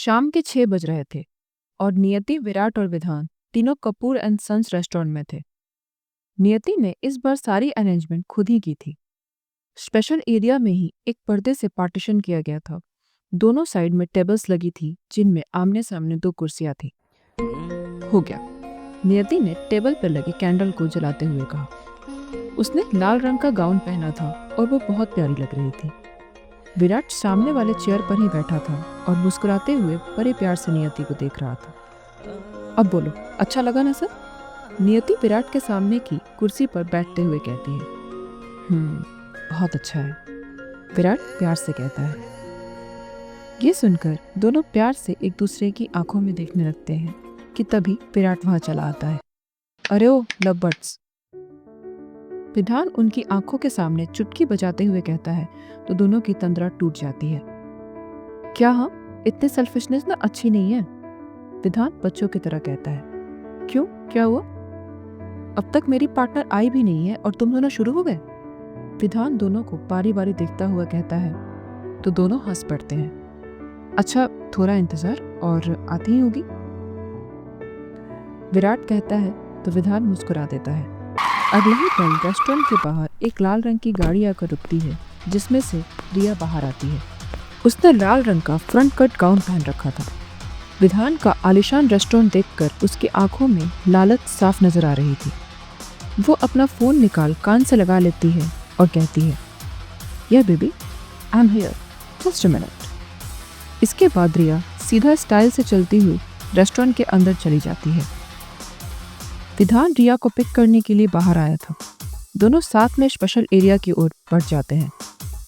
शाम के 6 बज रहे थे और नियति, विराट और विधान तीनों कपूर एंड सन्स रेस्टोरेंट में थे। नियति ने इस बार सारी अरेंजमेंट खुद ही की थी। स्पेशल एरिया में ही एक पर्दे से पार्टीशन किया गया था। दोनों साइड में टेबल्स लगी थी जिनमें आमने सामने 2 कुर्सियां थी। हो गया, नियति ने टेबल पर लगे कैंडल को जलाते हुए कहा। उसने लाल रंग का गाउन पहना था और वो बहुत प्यारी लग रही थी। विराट सामने वाले चेयर पर ही बैठा था और मुस्कुराते हुए बड़े प्यार से नियति को देख रहा था। अब बोलो, अच्छा लगा ना सर? नियति विराट के सामने की कुर्सी पर बैठते हुए कहती है। बहुत अच्छा है, विराट प्यार से कहता है। ये सुनकर दोनों प्यार से एक दूसरे की आंखों में देखने लगते हैं कि तभी विराट वहां चला आता है। अरे ओ लव बर्ड्स! विधान उनकी आंखों के सामने चुटकी बजाते हुए कहता है तो दोनों की तंद्रा टूट जाती है। क्या हाँ, इतनी सेल्फिशनेस ना अच्छी नहीं है, विधान बच्चों की तरह कहता है। क्यों, क्या हुआ? अब तक मेरी पार्टनर आई भी नहीं है और तुम दोनों शुरू हो गए? विधान दोनों को बारी बारी देखता हुआ कहता है तो दोनों हंस पड़ते हैं। अच्छा, थोड़ा इंतजार और आती ही होगी, विराट कहता है तो विधान मुस्कुरा देता है। अगले ही पल रेस्टोरेंट के बाहर एक लाल रंग की गाड़ी आकर रुकती है जिसमें से रिया बाहर आती है। उसने लाल रंग का फ्रंट कट गाउन पहन रखा था। विधान का आलिशान रेस्टोरेंट देखकर उसकी आंखों में लालच साफ नजर आ रही थी। वो अपना फोन निकाल कान से लगा लेती है और कहती है, या baby, I am here, just a minute. इसके बाद रिया सीधा स्टाइल से चलती हुई रेस्टोरेंट के अंदर चली जाती है। विधान रिया को पिक करने के लिए बाहर आया था। दोनों साथ में स्पेशल एरिया की ओर बढ़ जाते हैं।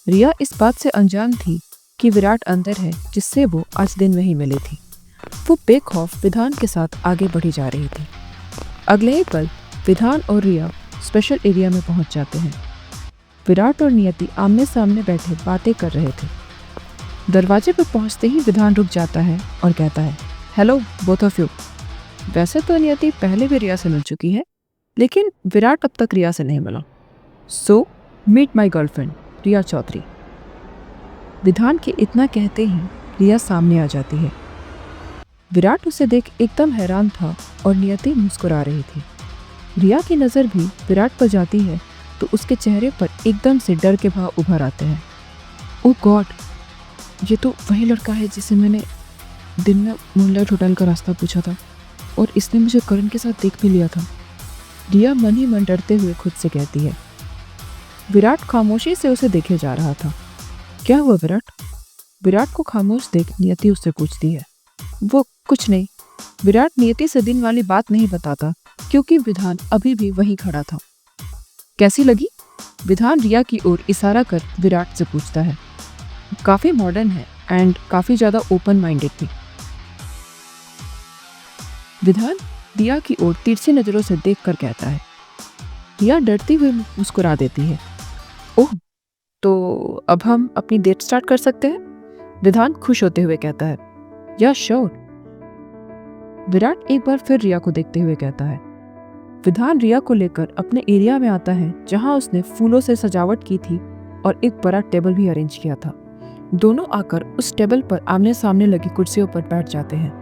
रिया इस बात से अनजान थी कि विराट अंदर है जिससे वो आज दिन में ही मिली थी। वो बेखौफ विधान के साथ आगे बढ़ी जा रही थी। अगले ही पल विधान और रिया स्पेशल एरिया में पहुंच जाते हैं। विराट और नियति आमने सामने बैठे बातें कर रहे थे। दरवाजे पर पहुंचते ही विधान रुक जाता है और कहता है, हेलो बोथ ऑफ यू। वैसे तो नियति पहले भी रिया से मिल चुकी है, लेकिन विराट अब तक रिया से नहीं मिला। सो मीट माई गर्लफ्रेंड रिया चौधरी। विधान के इतना कहते ही रिया सामने आ जाती है। विराट उसे देख एकदम हैरान था और नियति मुस्कुरा रही थी। रिया की नज़र भी विराट पर जाती है तो उसके चेहरे पर एकदम से डर के भाव उभर आते हैं। ओह गॉड, ये तो वही लड़का है जिसे मैंने दिन में मूनलाइट होटल का रास्ता पूछा था और इसने मुझे करण के साथ देख भी लिया था, रिया मन ही मन डरते हुए खुद से कहती है। विराट खामोशी से उसे देखे जा रहा था। क्या हुआ विराट? विराट को खामोश देख नियति उससे पूछती है। वो कुछ नहीं। विराट नियति से दिन वाली बात नहीं बताता क्योंकि विधान अभी भी वहीं खड़ा था। कैसी लगी? विधान रिया की ओर इशारा कर विराट से पूछता है। काफी मॉडर्न है एंड काफी ज्यादा ओपन माइंडेड भी। विधान रिया की ओर तिरछी नजरों से देखकर कहता है। रिया डरती हुई मुस्कुरा देती है। ओह, तो अब हम अपनी डेट स्टार्ट कर सकते हैं? विधान खुश होते हुए कहता है। या श्योर। विराट एक बार फिर रिया को देखते हुए कहता है। विधान रिया को लेकर अपने एरिया में आता है जहां उसने फूलों से सजावट की थी और एक बड़ा टेबल भी अरेंज किया था। दोनों आकर उस टेबल पर आमने सामने लगी कुर्सियों पर बैठ जाते हैं।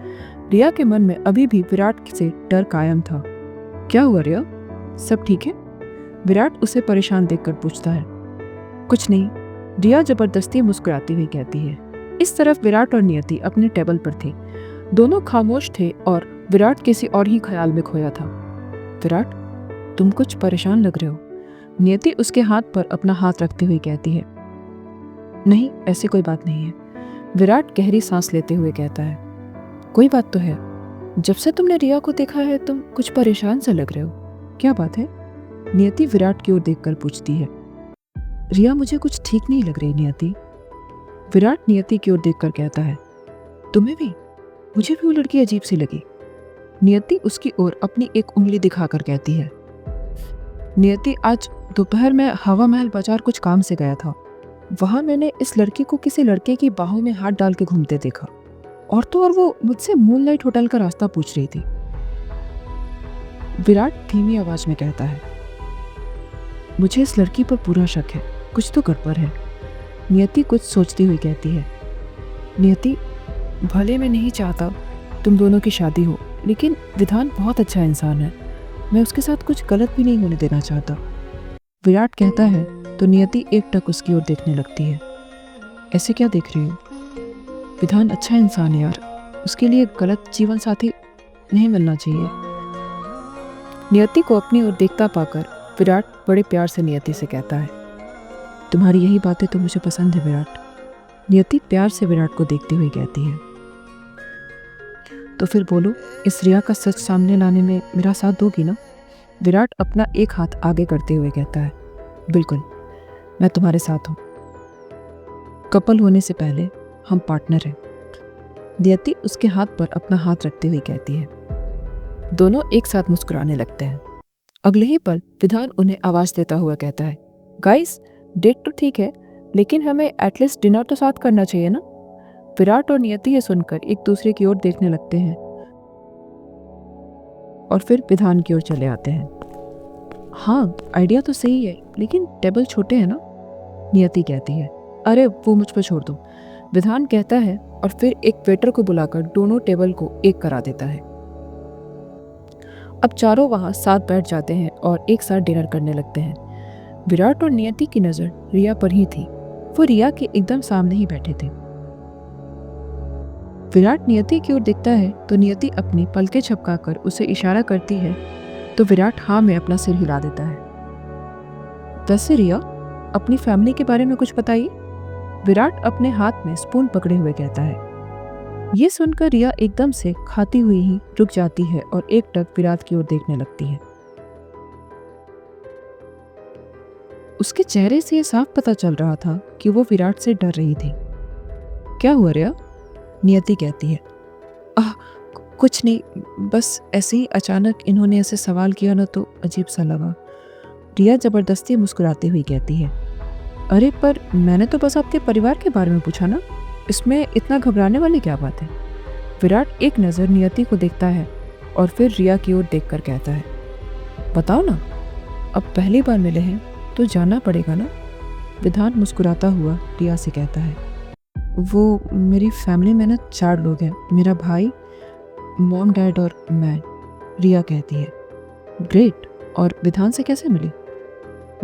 रिया के मन में अभी भी विराट से डर कायम था। क्या हुआ रिया, सब ठीक है? विराट उसे परेशान देखकर पूछता है। कुछ नहीं, रिया जबरदस्ती मुस्कुराती हुई कहती है। इस तरफ विराट और नियति अपने टेबल पर थे। दोनों खामोश थे और विराट किसी और ही ख्याल में खोया था। विराट, तुम कुछ परेशान लग रहे हो, नियति उसके हाथ पर अपना हाथ रखते हुए कहती है। नहीं, ऐसी कोई बात नहीं है, विराट गहरी सांस लेते हुए कहता है। कोई बात तो है, जब से तुमने रिया को देखा है तुम कुछ परेशान सा लग रहे हो, क्या बात है? नियति विराट की ओर देखकर पूछती है। रिया, मुझे कुछ ठीक नहीं लग रही नियति। विराट नियति की ओर देखकर कहता है। तुम्हें भी? मुझे भी वो लड़की अजीब सी लगी। नियति उसकी ओर अपनी एक उंगली दिखाकर कहती है। नियति, आज दोपहर में हवा महल बाजार कुछ काम से गया था। वहां मैंने इस लड़की को किसी लड़के की बाहों में हाथ डाल के घूमते देखा और तो और वो मुझसे मूनलाइट होटल का रास्ता पूछ रही थी। विराट धीमी आवाज में कहता है। मुझे इस लड़की पर पूरा शक है, कुछ तो गड़बड़ है। नियति कुछ सोचती हुई कहती है। नियति, भले मैं नहीं चाहता तुम दोनों की शादी हो, लेकिन विधान बहुत अच्छा इंसान है। मैं उसके साथ कुछ गलत भी नहीं होने देना चाहता। विराट कहता है तो नियति एकटक उसकी ओर देखने लगती है। ऐसे क्या देख रही हो? विधान अच्छा इंसान है यार, उसके लिए गलत जीवन साथी नहीं मिलना चाहिए। नियति को अपनी ओर देखता पाकर विराट बड़े प्यार से नियति से कहता है, तुम्हारी यही बातें तो मुझे पसंद है विराट। नियति प्यार से विराट को देखती हुई कहती है, तो फिर बोलो, इस रिया का सच सामने लाने में मेरा साथ दोगी ना? विराट अपना एक हाथ आगे करते हुए कहता है, बिल्कुल, मैं तुम्हारे साथ हूँ। कपल होने से पहले हम पार्टनर हैं। नियति उसके हाथ पर अपना हाथ रखते हुए कहती है। दोनों एक साथ मुस्कुराने लगते हैं। अगले ही पल विधान उन्हें आवाज देता हुआ कहता है, गाइस, डेट तो ठीक है, लेकिन हमें एटलीस्ट डिनर तो साथ करना चाहिए ना? विराट और नियति ये सुनकर एक दूसरे की ओर देखने लगते हैं और फिर विधान की ओर चले आते हैं। हाँ, आइडिया तो सही है, लेकिन टेबल छोटे हैं ना? नियति कहती है। अरे वो मुझ पर छोड़ दो, विधान कहता है और फिर एक वेटर को बुलाकर दोनों टेबल को एक करा देता है। अब चारों वहां साथ बैठ जाते हैं और एक साथ डिनर करने लगते हैं। विराट और नियति की नजर रिया पर ही थी। वो रिया के एकदम सामने ही बैठे थे। विराट नियति की ओर देखता है तो नियति अपनी पलकें झपकाकर उसे इशारा करती है, तो विराट हाँ में अपना सिर हिला देता है। वैसे रिया, अपनी फैमिली के बारे में कुछ बताइए। विराट अपने हाथ में स्पून पकड़े हुए कहता है। ये सुनकर रिया एकदम से खाती हुई ही रुक जाती है और एकटक विराट की ओर देखने लगती है। उसके चेहरे से यह साफ पता चल रहा था कि वो विराट से डर रही थी। क्या हुआ रिया? नियति कहती है। कुछ नहीं, बस ऐसे ही अचानक इन्होंने ऐसे सवाल किया ना तो अजीब सा लगा। रिया जबरदस्ती मुस्कुराती हुई कहती है। अरे पर मैंने तो बस आपके परिवार के बारे में पूछा ना, इसमें इतना घबराने वाली क्या बात है? विराट एक नज़र नियति को देखता है और फिर रिया की ओर देखकर कहता है, बताओ ना, अब पहली बार मिले हैं तो जानना पड़ेगा ना? विधान मुस्कुराता हुआ रिया से कहता है, वो मेरी फैमिली में ना 4 लोग हैं, मेरा भाई, मॉम डैड और मैं। रिया कहती है। ग्रेट, और विधान से कैसे मिली?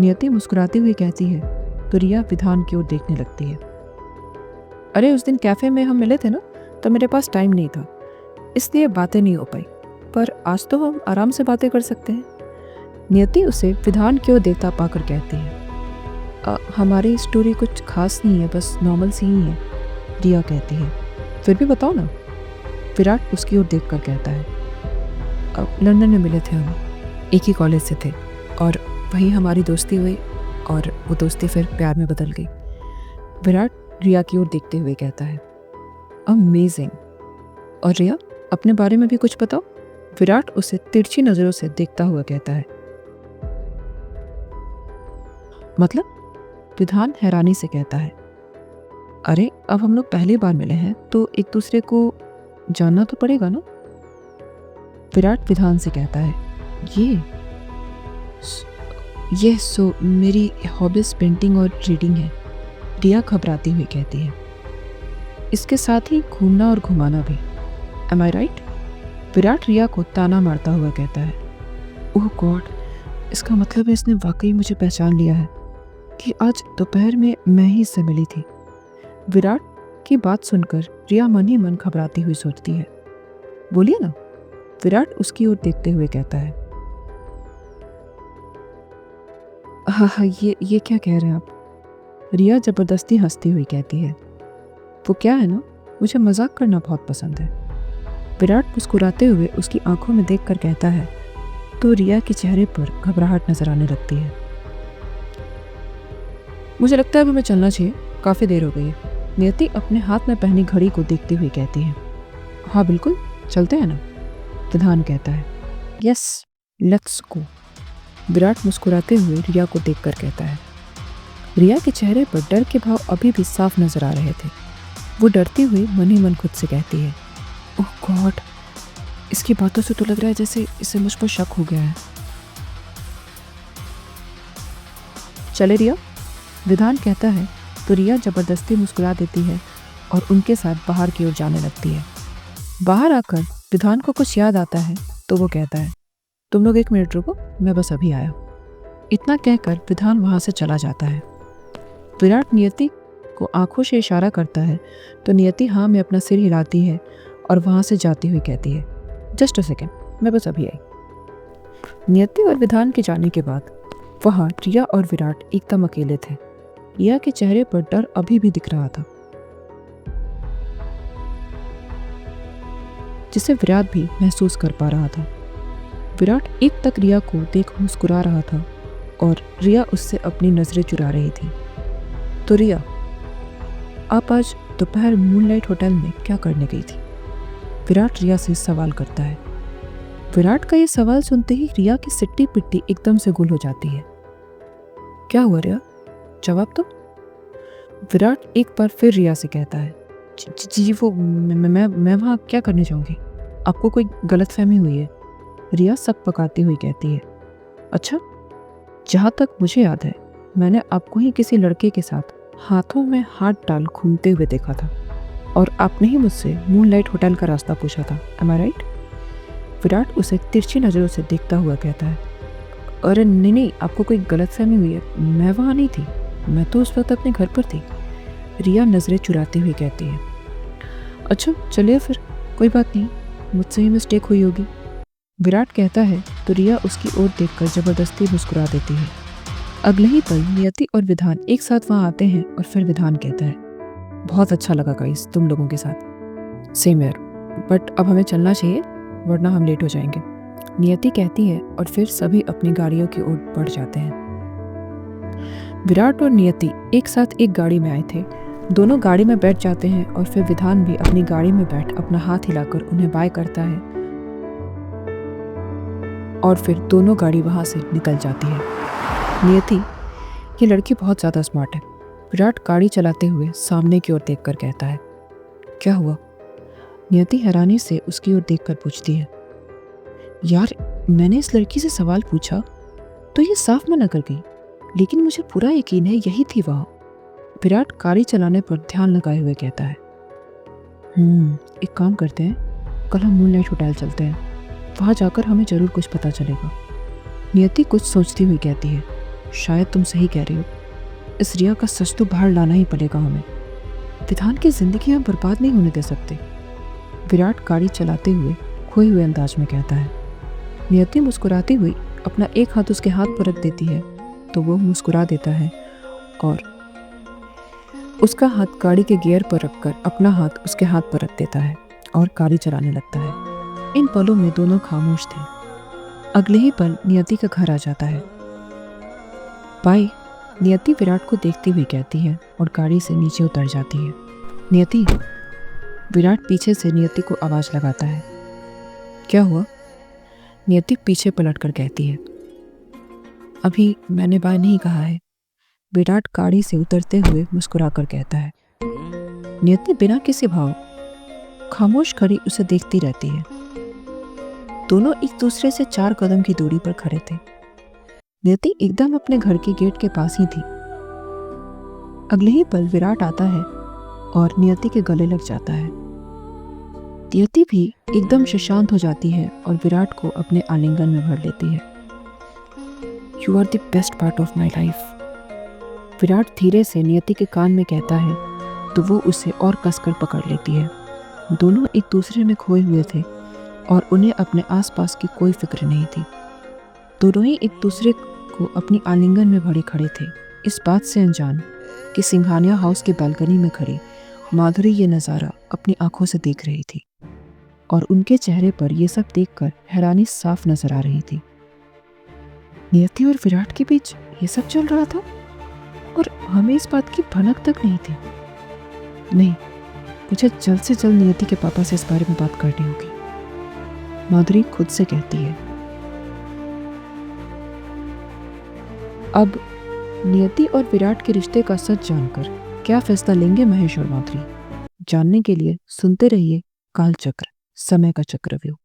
नियति मुस्कुराती हुई कहती है तो रिया विधान की ओर देखने लगती है। अरे उस दिन कैफे में हम मिले थे ना, तो मेरे पास टाइम नहीं था, इसलिए बातें नहीं हो पाई, पर आज तो हम आराम से बातें कर सकते हैं। नियति उसे विधान की ओर देखता पाकर कहती है, हमारी स्टोरी कुछ खास नहीं है, बस नॉर्मल सी ही है। रिया कहती है। फिर भी बताओ ना। विराट उसकी ओर देखकर कहता है, लंदन में मिले थे हम, एक ही कॉलेज से थे, और वहीं हमारी दोस्ती हुई और वो दोस्ती फिर प्यार में बदल गई। विराट रिया की ओर देखते हुए कहता है, अमेजिंग। और रिया, अपने बारे में भी कुछ बताओ। विराट उसे तिरछी नजरों से देखता हुआ कहता है। मतलब? विधान हैरानी से कहता है, अरे अब हम लोग पहली बार मिले हैं तो एक दूसरे को जानना तो पड़ेगा ना? विराट विधान से कहता है, ये सो मेरी हॉबीज पेंटिंग और रीडिंग है। रिया घबराती हुई कहती है, इसके साथ ही घूमना और घुमाना भी। एम आई राइट? विराट रिया को ताना मारता हुआ कहता है। ओह गॉड, इसका मतलब है इसने वाकई मुझे पहचान लिया है कि आज दोपहर में मैं ही इससे मिली थी। विराट की बात सुनकर रिया मन ही मन घबराती हुई सोचती है। बोलिए ना। विराट उसकी ओर देखते हुए कहता है। हाँ, ये क्या कह रहे हैं आप? रिया जबरदस्ती हंसती हुई कहती है, वो क्या है ना, मुझे मजाक करना बहुत पसंद है। विराट मुस्कुराते हुए उसकी आंखों में देखकर कहता है, तो रिया के चेहरे पर घबराहट नजर आने लगती है। मुझे लगता है अब हमें चलना चाहिए, काफ़ी देर हो गई है। नियति अपने हाथ में पहनी घड़ी को देखते हुए कहती है। हाँ बिल्कुल, चलते हैं ना? विधान कहता है। Yes, let's go. विराट मुस्कुराते हुए रिया को देखकर कहता है। रिया के चेहरे पर डर के भाव अभी भी साफ नजर आ रहे थे। वो डरती हुई मन ही मन खुद से कहती है, ओह गॉड, इसकी बातों से तो लग रहा है जैसे इसे मुझ पर शक हो गया है। चले रिया? विधान कहता है तो रिया जबरदस्ती मुस्कुरा देती है और उनके साथ बाहर की ओर जाने लगती है। बाहर आकर विधान को कुछ याद आता है तो वो कहता है, तुम लोग 1 मिनट रुको, मैं बस अभी आया। इतना कहकर विधान वहां से चला जाता है। विराट नियति को आंखों से इशारा करता है तो नियति हाँ में अपना सिर हिलाती है और वहां से जाती हुई कहती है, जस्ट अ सेकेंड, मैं बस अभी आई। नियति और विधान के जाने के बाद वहां रिया और विराट एकदम अकेले थे। रिया के चेहरे पर डर अभी भी दिख रहा था, जिसे विराट भी महसूस कर पा रहा था। विराट एक तक रिया को देख मुस्कुरा रहा था और रिया उससे अपनी नजरें चुरा रही थी। तो रिया, आप आज दोपहर मूनलाइट होटल में क्या करने गई थी? विराट रिया से सवाल करता है। विराट का ये सवाल सुनते ही रिया की सिट्टी पिट्टी एकदम से गुल हो जाती है। क्या हुआ रिया, जवाब दो। विराट एक बार फिर रिया से कहता है, जी वो मैं वहाँ क्या करने जाऊंगी, आपको कोई गलतफहमी हुई है। रिया सक पकाती हुई कहती है, अच्छा, जहाँ तक मुझे याद है मैंने आपको ही किसी लड़के के साथ हाथों में हाथ डाल घूमते हुए देखा था और आपने ही मुझसे मूनलाइट होटल का रास्ता पूछा था, एम आई राइट? विराट उसे तिरछी नज़रों से देखता हुआ कहता है, अरे नहीं, आपको कोई गलतफहमी हुई है, मैं वहाँ नहीं थी, मैं तो उस वक्त अपने घर पर थी। रिया नज़रें चुराती हुई कहती है, अच्छा चलिए फिर, कोई बात नहीं, मुझसे ही मिस्टेक हुई होगी। विराट कहता है तो रिया उसकी ओर देखकर जबरदस्ती मुस्कुरा देती है। अगले ही पल नियति और विधान एक साथ वहां आते हैं और फिर विधान कहता है, बहुत अच्छा लगा गाइस तुम लोगों के साथ। सेम यार, बट अब हमें चलना चाहिए वरना हम लेट हो जाएंगे, नियति कहती है और फिर सभी अपनी गाड़ियों की ओर बढ़ जाते हैं। विराट और नियति एक साथ एक गाड़ी में आए थे। दोनों गाड़ी में बैठ जाते हैं और फिर विधान भी अपनी गाड़ी में बैठ अपना हाथ हिलाकर उन्हें बाय करता है और फिर दोनों गाड़ी वहां से निकल जाती है। नियति, ये लड़की बहुत ज़्यादा स्मार्ट है, विराट गाड़ी चलाते हुए सामने की ओर देखकर कहता है। क्या हुआ? नियति हैरानी से उसकी ओर देखकर पूछती है। यार, मैंने इस लड़की से सवाल पूछा तो ये साफ मना कर गई, लेकिन मुझे पूरा यकीन है यही थी वहाँ। विराट गाड़ी चलाने पर ध्यान लगाए हुए कहता है, एक काम करते हैं, कल हम मूनलाइट होटल चलते हैं, वहाँ जाकर हमें जरूर कुछ पता चलेगा। नियति कुछ सोचती हुई कहती है, शायद तुम सही कह रही हो, इस रिया का सच तो बाहर लाना ही पड़ेगा हमें, विधान की जिंदगी हम बर्बाद नहीं होने दे सकते। विराट गाड़ी चलाते हुए खोए हुए अंदाज में कहता है। नियति मुस्कुराती हुई अपना एक हाथ उसके हाथ पर रख देती है तो वो मुस्कुरा देता है और उसका हाथ गाड़ी के गियर पर रखकर अपना हाथ उसके हाथ पर रख देता है और गाड़ी चलाने लगता है। इन पलों में दोनों खामोश थे। अगले ही पल नियति का घर आ जाता है। बाय, नियति विराट को देखती हुई कहती है और गाड़ी से नीचे उतर जाती है। नियति, विराट पीछे से नियति को आवाज लगाता है। क्या हुआ? नियति पीछे पलटकर कहती है, अभी मैंने बाय नहीं कहा है। विराट गाड़ी से उतरते हुए मुस्कुराकर कहता है। नियति बिना किसी भाव खामोश खड़ी उसे देखती रहती है। दोनों एक दूसरे से 4 कदम की दूरी पर खड़े थे। नियति एकदम अपने घर के गेट के पास ही थी। अगले ही पल विराट आता है और नियति के गले लग जाता है। नियति भी एकदम से शांत हो जाती है और विराट को अपने आलिंगन में भर लेती है। You are the best part of my life, Virat धीरे से नियति के कान में कहता है तो वो उसे और कसकर पकड़ लेती है। दोनों एक दूसरे में खोए हुए थे और उन्हें अपने आसपास की कोई फिक्र नहीं थी। दोनों ही एक दूसरे को अपनी आलिंगन में भरे खड़े थे, इस बात से अनजान कि सिंघानिया हाउस की बालकनी में खड़ी माधुरी ये नज़ारा अपनी आंखों से देख रही थी और उनके चेहरे पर ये सब देखकर हैरानी साफ नजर आ रही थी। नियति और विराट के बीच ये सब चल रहा था और हमें इस बात की भनक तक नहीं थी। नहीं, मुझे जल्द से जल्द नियति के पापा से इस बारे में बात करनी होगी, माधुरी खुद से कहती है। अब नियति और विराट के रिश्ते का सच जानकर क्या फैसला लेंगे महेश और माधुरी, जानने के लिए सुनते रहिए कालचक्र, समय का चक्रव्यूह।